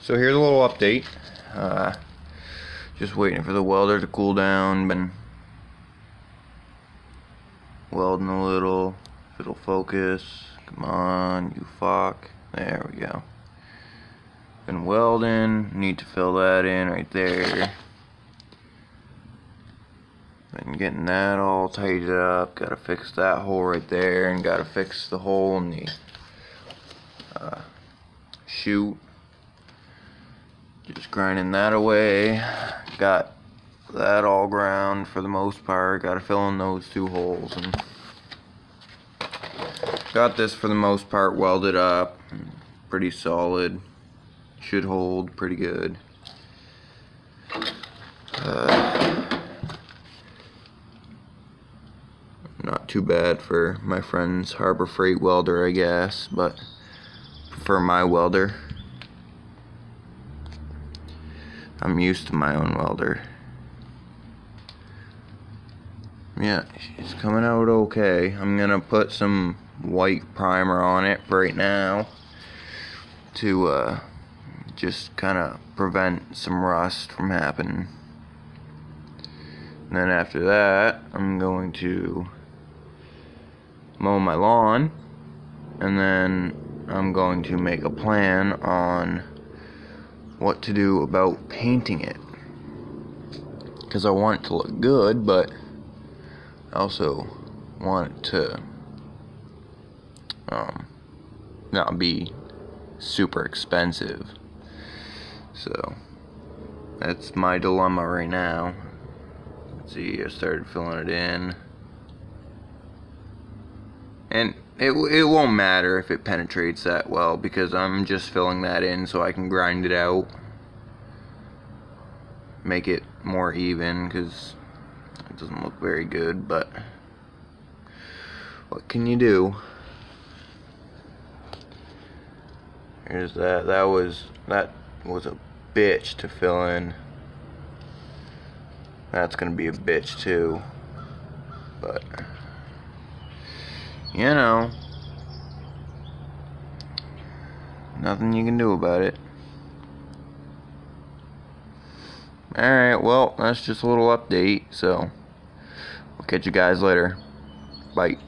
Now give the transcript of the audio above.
So here's a little update. Just waiting for the welder to cool down. Been welding a little. If it'll focus. Come on, you fuck. There we go. Been welding. Need to fill that in right there. Been getting that all tightened up. Gotta fix that hole right there, and gotta fix the hole in the chute. Just grinding that away. Got that all ground for the most part. Gotta fill in those two holes, and got this for the most part welded up. Pretty solid. Should hold pretty good. Not too bad for my friend's Harbor Freight welder, I guess, but prefer my welder. I'm used to my own welder. Yeah, it's coming out okay. I'm gonna put some white primer on it for right now to just kind of prevent some rust from happening. And then after that, I'm going to mow my lawn, and then I'm going to make a plan on what to do about painting it, because I want it to look good, but I also want it to not be super expensive. So that's my dilemma right now. Let's see, I started filling it in, and it won't matter if it penetrates that well, because I'm just filling that in so I can grind it out, make it more even, because it doesn't look very good, but what can you do? Here's that. That was a bitch to fill in. That's gonna be a bitch too, but you know, nothing you can do about it. Alright, well, that's just a little update, so I'll catch you guys later. Bye.